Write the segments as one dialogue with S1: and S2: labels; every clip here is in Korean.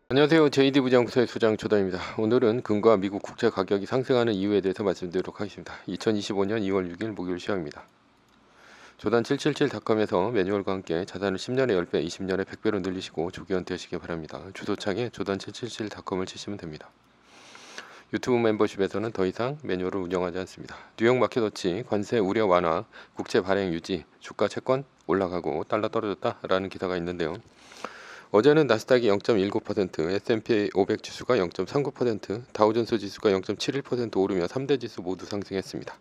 S1: 안녕하세요. JD 부장부서의 소장 조단입니다. 오늘은 금과 미국 국채 가격이 상승하는 이유에 대해서 말씀드리도록 하겠습니다. 2025년 2월 6일 목요일 시황입니다. 조단 777닷컴에서 매뉴얼과 함께 자산을 10년에 10배, 20년에 100배로 늘리시고 조기 은퇴하시기 바랍니다. 주소창에 조단 777닷컴을 치시면 됩니다. 유튜브 멤버십에서는 더 이상 매뉴얼을 운영하지 않습니다. 뉴욕 마켓워치 관세 우려 완화, 국채 발행 유지, 주가 채권 올라가고 달러 떨어졌다라는 기사가 있는데요. 어제는 나스닥이 0.19%, S&P 500 지수가 0.39%, 다우존스 지수가 0.71% 오르며 3대 지수 모두 상승했습니다.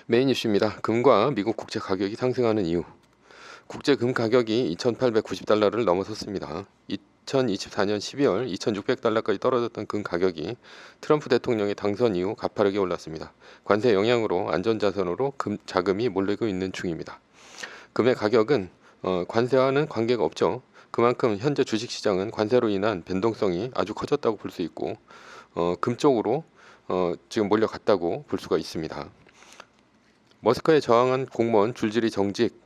S1: 메인 이슈입니다. 금과 미국 국채 가격이 상승하는 이유. 국제 금 가격이 2,890달러를 넘어섰습니다. 2024년 12월 2,600달러까지 떨어졌던 금 가격이 트럼프 대통령의 당선 이후 가파르게 올랐습니다. 관세 영향으로 안전자산으로 자금이 몰리고 있는 중입니다. 금의 가격은 관세와는 관계가 없죠. 그만큼 현재 주식시장은 관세로 인한 변동성이 아주 커졌다고 볼 수 있고 금 쪽으로 지금 몰려갔다고 볼 수가 있습니다. 머스크에 저항한 공무원 줄줄이 정직,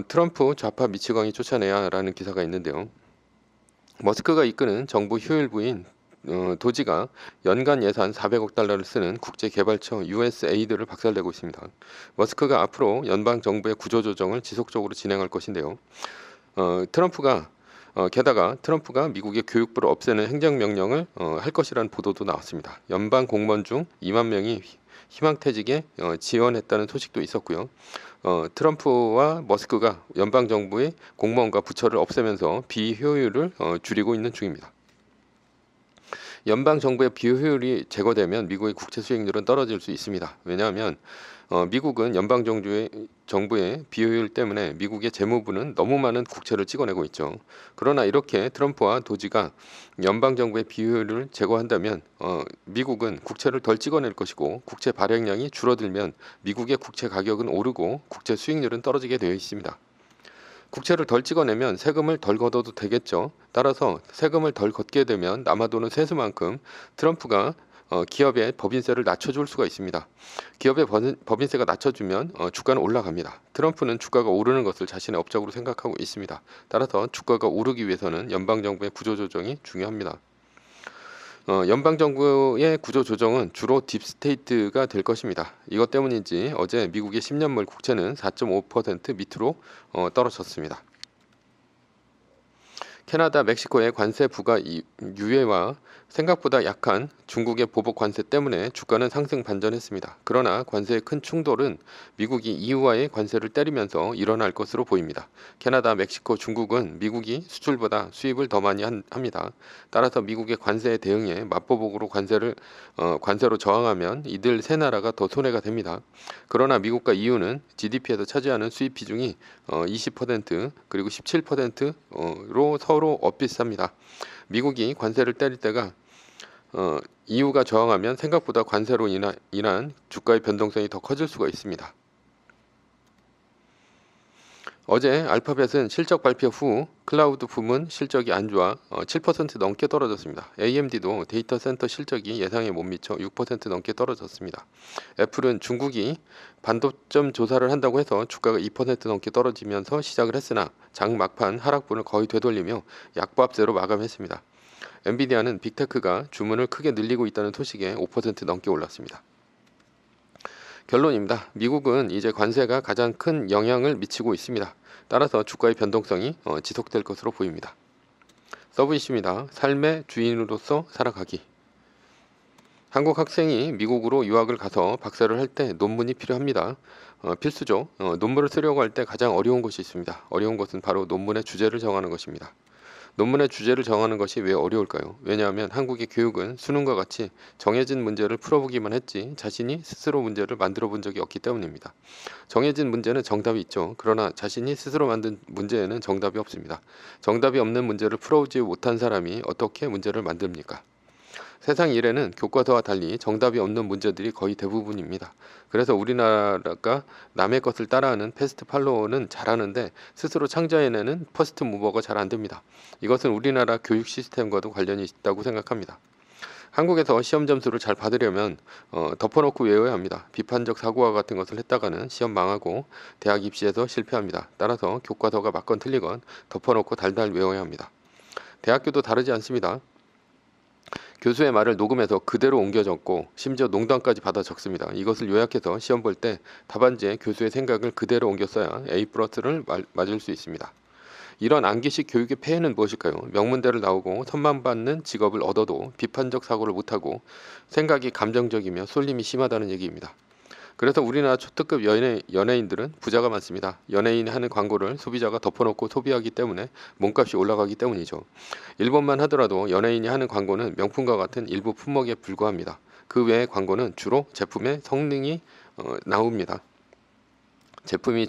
S1: 트럼프 좌파 미치광이 쫓아내야라는 기사가 있는데요. 머스크가 이끄는 정부 효율부인 도지가 연간 예산 400억 달러를 쓰는 국제개발처 USAID를 박살내고 있습니다. 머스크가 앞으로 연방 정부의 구조조정을 지속적으로 진행할 것인데요. 게다가 트럼프가 미국의 교육부를 없애는 행정명령을 할 것이라는 보도도 나왔습니다. 연방 공무원 중 2만 명이 희망퇴직에 지원했다는 소식도 있었고요. 트럼프와 머스크가 연방 정부의 공무원과 부처를 없애면서 비효율을 줄이고 있는 중입니다. 연방 정부의 비효율이 제거되면 미국의 국채 수익률은 떨어질 수 있습니다. 왜냐하면 미국은 연방 정부의 비효율 때문에 미국의 재무부는 너무 많은 국채를 찍어내고 있죠. 그러나 이렇게 트럼프와 도지가 연방 정부의 비효율을 제거한다면 미국은 국채를 덜 찍어낼 것이고 국채 발행량이 줄어들면 미국의 국채 가격은 오르고 국채 수익률은 떨어지게 되어 있습니다. 국채를 덜 찍어내면 세금을 덜 걷어도 되겠죠. 따라서 세금을 덜 걷게 되면 남아도는 세수만큼 트럼프가 기업의 법인세를 낮춰줄 수가 있습니다. 기업의 법인세가 낮춰주면 주가는 올라갑니다. 트럼프는 주가가 오르는 것을 자신의 업적으로 생각하고 있습니다. 따라서 주가가 오르기 위해서는 연방정부의 구조조정이 중요합니다. 연방정부의 구조조정은 주로 딥스테이트가 될 것입니다. 이것 때문인지 어제 미국의 10년물 국채는 4.5% 밑으로 떨어졌습니다. 캐나다, 멕시코의 관세 부과 유예와 생각보다 약한 중국의 보복 관세 때문에 주가는 상승 반전했습니다. 그러나 관세의 큰 충돌은 미국이 EU와의 관세를 때리면서 일어날 것으로 보입니다. 캐나다, 멕시코, 중국은 미국이 수출보다 수입을 더 많이 합니다. 따라서 미국의 관세에 대응해 맞보복으로 관세로 저항하면 이들 세 나라가 더 손해가 됩니다. 그러나 미국과 EU는 GDP에서 차지하는 수입 비중이 20% 그리고 17%로 서로 엇비슷합니다. 미국이 관세를 때릴 때가 EU가 저항하면 생각보다 관세로 인한 주가의 변동성이 더 커질 수가 있습니다. 어제 알파벳은 실적 발표 후 클라우드 부문 실적이 안 좋아 7% 넘게 떨어졌습니다. AMD도 데이터 센터 실적이 예상에 못 미쳐 6% 넘게 떨어졌습니다. 애플은 중국이 반도점 조사를 한다고 해서 주가가 2% 넘게 떨어지면서 시작을 했으나 장 막판 하락분을 거의 되돌리며 약보합세로 마감했습니다. 엔비디아는 빅테크가 주문을 크게 늘리고 있다는 소식에 5% 넘게 올랐습니다. 결론입니다. 미국은 이제 관세가 가장 큰 영향을 미치고 있습니다. 따라서 주가의 변동성이 지속될 것으로 보입니다. 서브 이슈입니다. 삶의 주인으로서 살아가기. 한국 학생이 미국으로 유학을 가서 박사를 할 때 논문이 필요합니다. 필수죠. 논문을 쓰려고 할 때 가장 어려운 것이 있습니다. 어려운 것은 바로 논문의 주제를 정하는 것입니다. 논문의 주제를 정하는 것이 왜 어려울까요? 왜냐하면 한국의 교육은 수능과 같이 정해진 문제를 풀어보기만 했지 자신이 스스로 문제를 만들어 본 적이 없기 때문입니다. 정해진 문제는 정답이 있죠. 그러나 자신이 스스로 만든 문제에는 정답이 없습니다. 정답이 없는 문제를 풀어오지 못한 사람이 어떻게 문제를 만듭니까? 세상 일에는 교과서와 달리 정답이 없는 문제들이 거의 대부분입니다. 그래서 우리나라가 남의 것을 따라하는 패스트 팔로워는 잘하는데 스스로 창조해내는 퍼스트 무버가 잘 안됩니다. 이것은 우리나라 교육 시스템과도 관련이 있다고 생각합니다. 한국에서 시험 점수를 잘 받으려면 덮어놓고 외워야 합니다. 비판적 사고와 같은 것을 했다가는 시험 망하고 대학 입시에서 실패합니다. 따라서 교과서가 맞건 틀리건 덮어놓고 달달 외워야 합니다. 대학교도 다르지 않습니다. 교수의 말을 녹음해서 그대로 옮겨 적고 심지어 농담까지 받아 적습니다. 이것을 요약해서 시험 볼 때 답안지에 교수의 생각을 그대로 옮겨 써야 A+를 맞을 수 있습니다. 이런 암기식 교육의 폐해는 무엇일까요? 명문대를 나오고 선망받는 직업을 얻어도 비판적 사고를 못하고 생각이 감정적이며 쏠림이 심하다는 얘기입니다. 그래서 우리나라 초특급 연예인들은 부자가 많습니다. 연예인이 하는 광고를 소비자가 덮어놓고 소비하기 때문에 몸값이 올라가기 때문이죠. 일본만 하더라도 연예인이 하는 광고는 명품과 같은 일부 품목에 불과합니다. 그 외의 광고는 주로 제품의 성능이 나옵니다. 제품이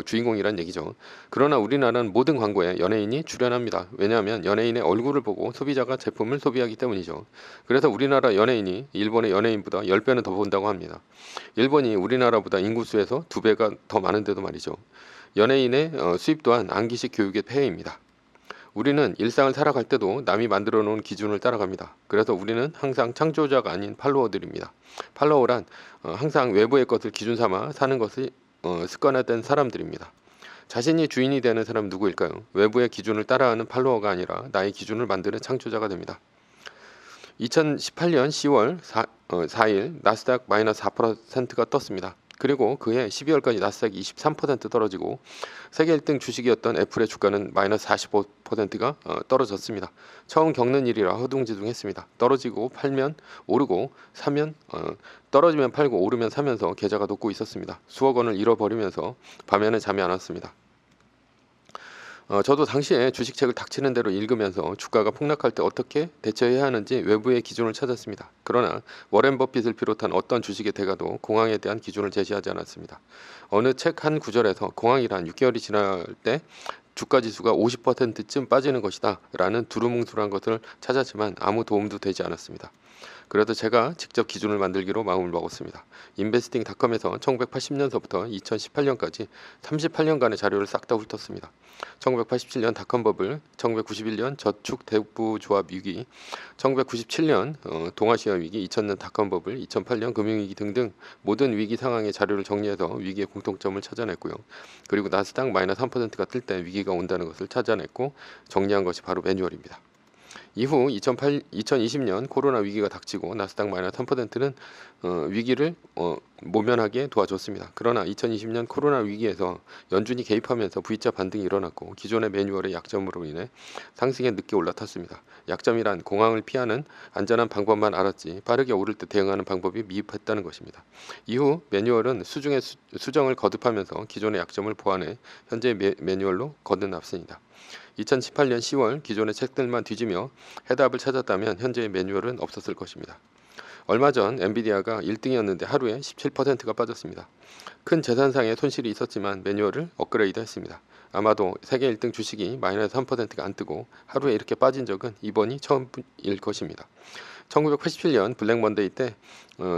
S1: 주인공이란 얘기죠. 그러나 우리나라는 모든 광고에 연예인이 출연합니다. 왜냐하면 연예인의 얼굴을 보고 소비자가 제품을 소비하기 때문이죠. 그래서 우리나라 연예인이 일본의 연예인보다 10배는 더 본다고 합니다. 일본이 우리나라보다 인구수에서 2배가 더 많은데도 말이죠. 연예인의 수입 또한 암기식 교육의 폐해입니다. 우리는 일상을 살아갈 때도 남이 만들어 놓은 기준을 따라갑니다. 그래서 우리는 항상 창조자가 아닌 팔로워들입니다. 팔로워란 항상 외부의 것을 기준 삼아 사는 것이 습관화된 사람들입니다. 자신이 주인이 되는 사람은 누구일까요? 외부의 기준을 따라하는 팔로워가 아니라 나의 기준을 만드는 창조자가 됩니다. 2018년 10월 4일 나스닥 마이너스 4%가 떴습니다. 그리고 그해 12월까지 나스닥이 23% 떨어지고 세계 1등 주식이었던 애플의 주가는 마이너스 45%가 떨어졌습니다. 처음 겪는 일이라 허둥지둥했습니다. 떨어지고 팔면 오르고 사면 떨어지면 팔고 오르면 사면서 계좌가 녹고 있었습니다. 수억 원을 잃어버리면서 밤에는 잠이 안 왔습니다. 저도 당시에 주식책을 닥치는 대로 읽으면서 주가가 폭락할 때 어떻게 대처해야 하는지 외부의 기준을 찾았습니다. 그러나 워렌 버핏을 비롯한 어떤 주식의 대가도 공황에 대한 기준을 제시하지 않았습니다. 어느 책 한 구절에서 공황이란 6개월이 지날 때 주가 지수가 50%쯤 빠지는 것이다 라는 두루뭉술한 것을 찾았지만 아무 도움도 되지 않았습니다. 그래도 제가 직접 기준을 만들기로 마음을 먹었습니다. 인베스팅닷컴에서 1980년서부터 2018년까지 38년간의 자료를 싹 다 훑었습니다. 1987년 닷컴 버블, 1991년 저축 대부조합 위기, 1997년 동아시아 위기, 2000년 닷컴 버블, 2008년 금융위기 등등 모든 위기 상황의 자료를 정리해서 위기의 공통점을 찾아냈고요. 그리고 나스닥 마이너스 3%가 뜰 때 위기가 온다는 것을 찾아냈고 정리한 것이 바로 매뉴얼입니다. 이후 2020년 코로나 위기가 닥치고 나스닥 마이너스 3%는 위기를 모면하게 도와줬습니다. 그러나 2020년 코로나 위기에서 연준이 개입하면서 V자 반등이 일어났고 기존의 매뉴얼의 약점으로 인해 상승에 늦게 올라탔습니다. 약점이란 공황을 피하는 안전한 방법만 알았지 빠르게 오를 때 대응하는 방법이 미흡했다는 것입니다. 이후 매뉴얼은 수중에 수정을 거듭하면서 기존의 약점을 보완해 현재 매뉴얼로 거듭났습니다. 2018년 10월 기존의 책들만 뒤지며 해답을 찾았다면 현재의 매뉴얼은 없었을 것입니다. 얼마 전 엔비디아가 1등이었는데 하루에 17%가 빠졌습니다. 큰 재산상의 손실이 있었지만 매뉴얼을 업그레이드 했습니다. 아마도 세계 1등 주식이 마이너스 3%가 안 뜨고 하루에 이렇게 빠진 적은 이번이 처음일 것입니다. 1987년 블랙 먼데이 때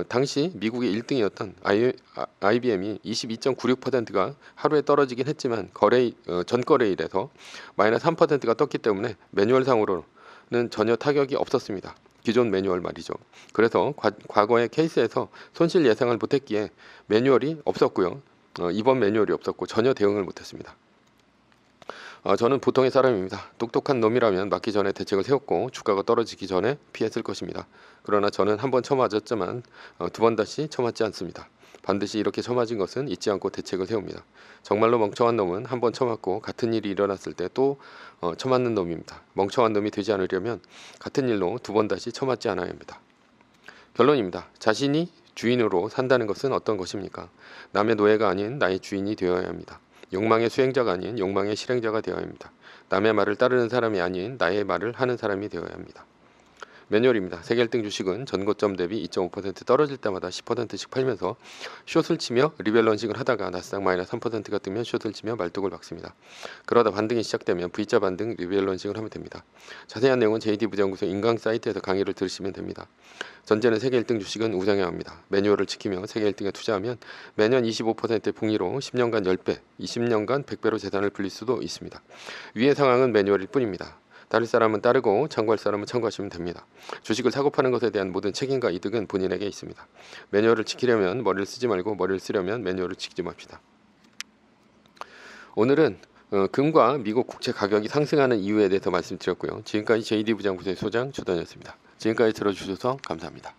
S1: 당시 미국의 1등이었던 IBM이 22.96%가 하루에 떨어지긴 했지만 전 거래일에서 마이너스 3%가 떴기 때문에 매뉴얼상으로는 전혀 타격이 없었습니다. 기존 매뉴얼 말이죠. 그래서 과거의 케이스에서 손실 예상을 못했기에 매뉴얼이 없었고요. 이번 매뉴얼이 없었고 전혀 대응을 못했습니다. 저는 보통의 사람입니다. 똑똑한 놈이라면 맞기 전에 대책을 세웠고 주가가 떨어지기 전에 피했을 것입니다. 그러나 저는 한 번 쳐맞았지만 두 번 다시 쳐맞지 않습니다. 반드시 이렇게 쳐맞은 것은 잊지 않고 대책을 세웁니다. 정말로 멍청한 놈은 한 번 쳐맞고 같은 일이 일어났을 때 또 쳐맞는 놈입니다. 멍청한 놈이 되지 않으려면 같은 일로 두 번 다시 쳐맞지 않아야 합니다. 결론입니다. 자신이 주인으로 산다는 것은 어떤 것입니까? 남의 노예가 아닌 나의 주인이 되어야 합니다. 욕망의 수행자가 아닌 욕망의 실행자가 되어야 합니다. 남의 말을 따르는 사람이 아닌 나의 말을 하는 사람이 되어야 합니다. 매뉴얼입니다. 세계 1등 주식은 전고점 대비 2.5% 떨어질 때마다 10%씩 팔면서 숏을 치며 리밸런싱을 하다가 나스닥 마이너스 3%가 뜨면 숏을 치며 말뚝을 박습니다. 그러다 반등이 시작되면 V자 반등 리밸런싱을 하면 됩니다. 자세한 내용은 JD부장구소 인강 사이트에서 강의를 들으시면 됩니다. 전제는 세계 1등 주식은 우상해야 합니다. 매뉴얼을 지키며 세계 1등에 투자하면 매년 25%의 복리로 10년간 10배, 20년간 100배로 재산을 불릴 수도 있습니다. 위의 상황은 매뉴얼일 뿐입니다. 따를 사람은 따르고 참고할 사람은 참고하시면 됩니다. 주식을 사고 파는 것에 대한 모든 책임과 이득은 본인에게 있습니다. 매뉴얼을 지키려면 머리를 쓰지 말고 머리를 쓰려면 매뉴얼을 지키지 맙시다. 오늘은 금과 미국 국채 가격이 상승하는 이유에 대해서 말씀드렸고요. 지금까지 JD 부장부서의 소장 조단이었습니다. 지금까지 들어주셔서 감사합니다.